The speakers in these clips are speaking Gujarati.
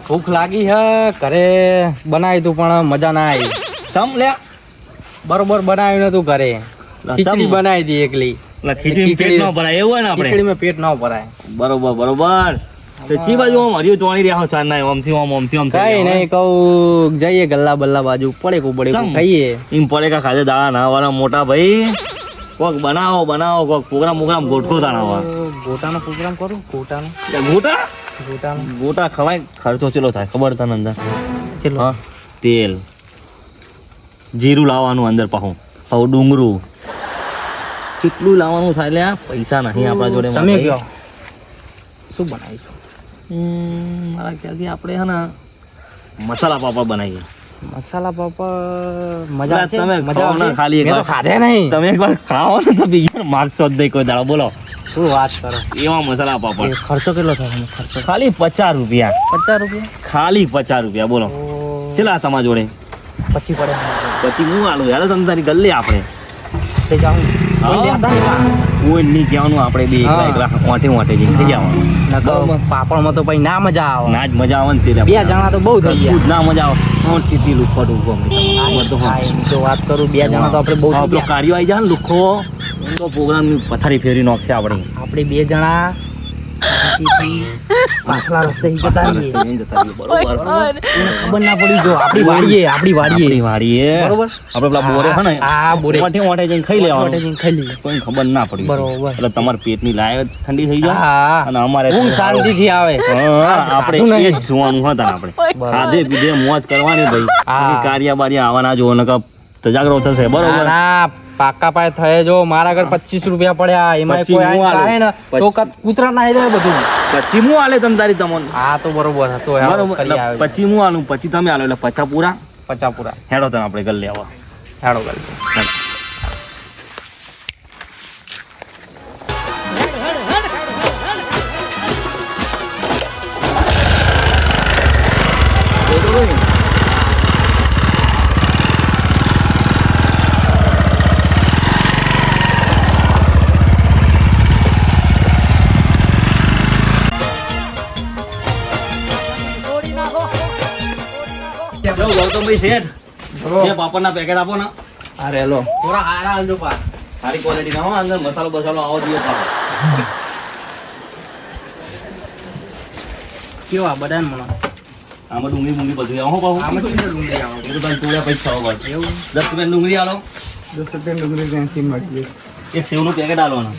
ભૂખ લાગી હે ઘરે બનાવી તું પણ મજા ના આવી. સમ લે બરોબર બનાવ્યું નતું ઘરે, ખીચડી બનાવી દી એકલી. ખીચડી ન ભરાય એવું હોય ને આપણે ખીચડીમાં પેટ ન ભરાય. બરોબર બરોબર. ચી બાજુ આમ હરિયું તોણી રહ્યા ચાર ના ઓમથી ઓમ કઈ નહીં કહું જઈએ ગલ્લા બલ્લા બાજુ પડે કો ખાઈએ. એમ પડે કા ખાધે દાડા ના વાળા મોટા ભાઈ કોક બનાવો કોક પ્રોગ્રામ ગોઠવો તાણા. ગોટાનો પ્રોગ્રામ કરું. ગોટા ખવાય. ખર્ચો ચેલો થાય ખબર તને અંદર? ચેલો? હા, તેલ જીરું લાવવાનું અંદર પાહું, હવે ડુંગરું કેટલું લાવવાનું થાય લે. પૈસા નહીં આપણા જોડે. તમે કયો શું બનાવીશું? મારા ખ્યાલથી આપણે હે ને મસાલા પાપડ બનાવીએ. મસાલા પાપડ મજા છે. તમે મજા ખાઓ ને ખાલી એક વાર. ખાધે નહીં. તમે એકવાર ખાઓ ને તો બીજા માગશો જ નહીં કોઈ દાડો. બોલો શું વાત કરો? એવા મસાલા પાપડ. ખર્ચો કેટલો થાય? ખર્ચો ખાલી 50 રૂપિયા. 50 રૂપિયા? ખાલી 50 રૂપિયા. બોલો ચેલા તમારા જોડે? પછી પડે. પછી હું આલું યાર તમે તારી ગલ્લે આપણે કોઈ નહીં કહેવાનું. આપણે બે વાંટે જઈને થઈ જવાનું. પાપડમાં તો પછી ના મજા આવે. ના જ મજા આવે ને. બે જણા તો બહુ થઈ ગયા. ના મજા આવે. ચીતી લુખો તો વાત કરું 2 જણા તો આપણે બહુ કાર્યો આવી જાય ને લુખો તો પ્રોગ્રામ પથારી ફેરી નાખશે. આપણે 2 જણા પાછલા રસ્તે જતા રહીએ. ખબર ના પડી જો આપણી વાડીએ બરોબર. આપણે પેલા બોરે છે ને બોરે વાટે જઈને ખાઈ લેવાનું. કોઈ ખબર ના પડી. બરોબર. એટલે તમારા પેટની લાય ઠંડી થઈ જાય અને અમારે શાંતિથી આવે. આપણે એ જ જોવાનું હતા. આપણે ખાધે પીધે મોજ કરવાની ભાઈ. કાર્ય બારિયા આવવાના જો ને તજાગરો થશે. બરોબર. પાકા પાય થયે જો મારા ઘર 25 રૂપિયા પડ્યા. એમાં કોઈ આવે ને તો કૂતરા નાઈ દે બધું. પછી હું આલે તમ તારી તમને. હા તો બરોબર હતો. પછી હું આલું પછી તમે આલો એટલે 50 પૂરા. હેડો તને આપણે ગલ્લે આવો. હેડો ગલ્લે. ગૌતમભાઈ શેઠ જે પાપડના પેકેટ આપો ને. અરે લો થોડા હારા આલજો પા. સારી ક્વોલિટી ના હોય. અંદર મસાલો બસાલો આવો દિયો પા. કેવા બદાન મને આમાં ડુંગળી બધું આવો પાહું. આમાં ડુંગળી આવો. એ તો તમે તોડ્યા પૈસા આવો ભાઈ. એવું 10 રૂપિયા ડુંગળી આલો. 10 રૂપિયા ડુંગળી ત્યાંથી મળી જશે. એક સેવનું પેકેટ આલવાનું.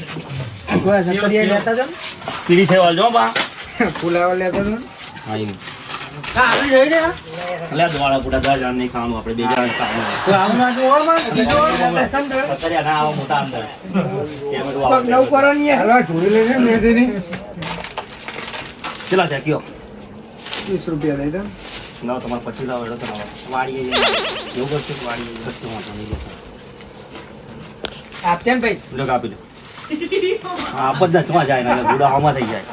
કોઈ સકરિયા લેતા છો? પીડી છે વાલજો પા. ફુલાવા લેતા છો? હા એ આવી રહી ને લે દવાળા પૂડા 10 જણ નહીં ખાવાનું. આપણે 2 જણ ખાવાનું. તો આવના જોવામાં સકરિયા ના આવો મોટા અંદર. એ બધું આવો. નવ કરો ની હલવા જોઈ લેજે મેદીની. કેટલા છે કયો? 30 રૂપિયા દઈ દો. ના તમારે 25 લાવો એટલે તમારે વાડીએ એવું કરશે. વાડીએ કશું વાંધો નહીં લેતા. આપશે ને ભાઈ? લોક આપી દો. હા બધા ચમાં જાય ને એટલે ગુડા હામાં થઈ જાય.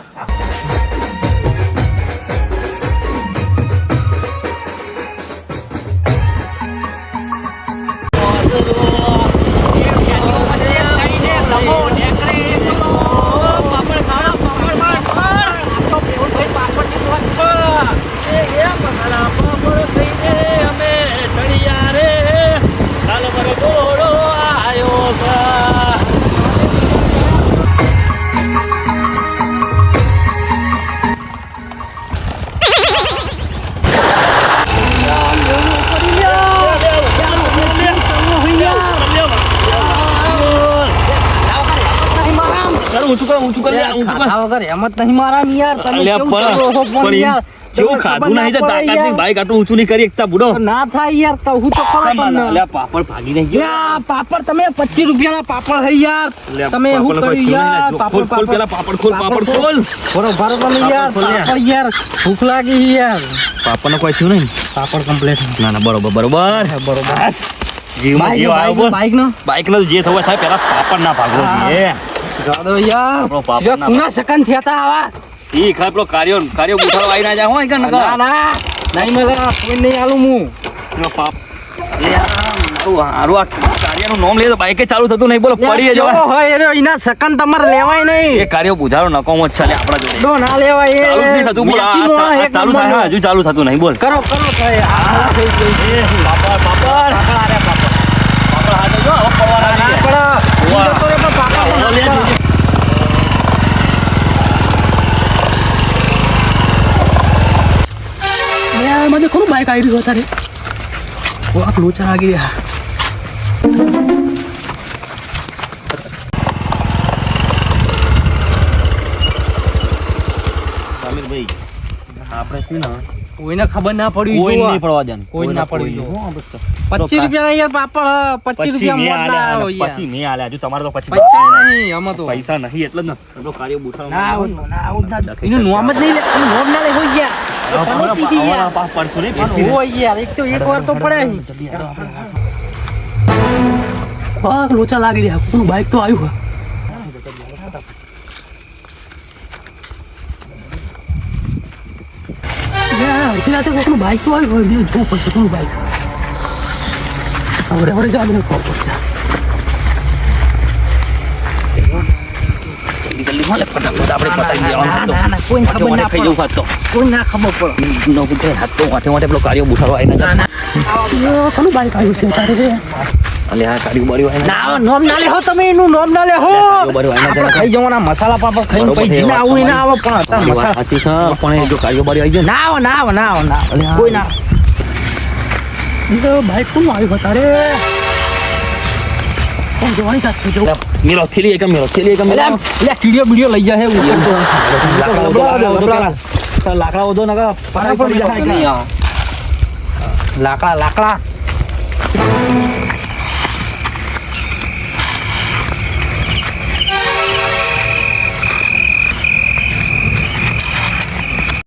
ઊંચું કર વગર હેમત નહીં મારા યાર. તમે કેવું કરો પણ યાર કેવું ખાધું નહીં તો તાકાતની બાઈક આટલું ઊંચું નહીં કરી એકતા બુડો. ના થાય યાર. કહું તો ખરા પણ અલ્યા પાપડ ભાગી નહીં ગયો. યાર પાપડ તમે 25 રૂપિયાના પાપડ હે યાર. તમે શું કર્યું યાર? પાપડ ખોલ પેલા પાપડ ખોલ. બરોબર તમે યાર પાપડ યાર ભૂખ લાગી યાર. પાપડનો કોઈ થયું નહીં. પાપડ કમ્પ્લીટ. ના બરોબર. જીવમાં જીવ આવ્યો. બાઈક નો જે થવા થાય પેલા પાપડ ના ભાગવો જોઈએ. જાડો યાર કુના સેકન્ડ થયા આવા. ઈ ખા પેલો કાર્યો ઉઠાડવા આવી ના જાય હોય કે ના નહીં મળે કોઈ નહીં આલું હું. પાપ હારું આ કાર્યનું નામ લે તો બાઈકે ચાલુ થતું નહીં બોલો પડી જો જવાય હોય રે એના સેકન્ડ તમારે લેવાય નહીં એ કાર્ય બુધારો નકોમ જ ચાલે આપણા જોડે ડો ના લેવાય ચાલુ જ નહીં થતું બોલ આ એક ચાલુ થાય નંબરનું. હજુ ચાલુ થતું નહીં બોલ કરો ભાઈ આ થઈ ગઈ પાપડ પાપડ પાપડ હાથે જો હવે પવારા આવી ગયા. ઈ જતો રે પણ પાપા તો ના પડે. મને ખરું બાઈક આવી રહ્યું તારે વાક લોચા લાગી રહ્યા સમીરભાઈ આપણે શું ના કોઈને ખબર ના પડી કોઈ નહીં પડવા દેવાનું કોઈ ના પડી નહીં. જો. હું આ બસ 25 રૂપિયા યાર પાપડ 25 પછી રૂપિયા મેં મોટ ના આવ્યો આલ્યા પછી મેં આલ્યા હજુ તમારે તો પછી પૈસા નહીં આમાં તો પૈસા નહીં એટલે જ ને તો કાર્ય બુઠારો ના આવું એનું નામ જ નહીં લે એનું નામ ના લે હોય ગયા તમે પીધી યાર પડશું નહીં પણ હોય યાર એક તો એક વાર તો પડે વાક લોચા લાગી રહ્યા કોનું બાઈક તો આવ્યું કોઈનું બાઈક તો આવ્યું હોય જોવું પડશે કોનું બાઈક હવે હવે જવા દે ખબર પડશે જલ્દી મળે ફટાફટ આપણે પતાવી દેવાનું હતો. ના, કોઈને ખબર ના ખાઈ જવું ખાતો કોઈ ના ખબર પડે નો કુતરે હાથ તો વાટે વાટે પેલો કાર્ય બુઠારો આવીને કોનું બાઈક આવ્યું છે તારે રે અલે આ કાર્ય બળ્યો આવીને ના નોમ ના લે હો તમે એનું નોમ ના લે હો આપણે ખાઈ જવાના મસાલા પાપડ ખાઈને બરોબર પછી છે, ના આવું ના આવે પણ અત્યારે મસાલા સાચી છે પણ એ જો કાર્ય બળ્યો આવી ગયો ના આવે ના આવે ના આવે ના આવે. કોઈ ના બાઈક કોનું આવ્યું તારે કોણ જોવાની સાથ છે જો ને મેરો થેલી એક મેરો લે કીડીઓ બીડીઓ લઈ જાય એવું લાકડા વધો નકા લાકડા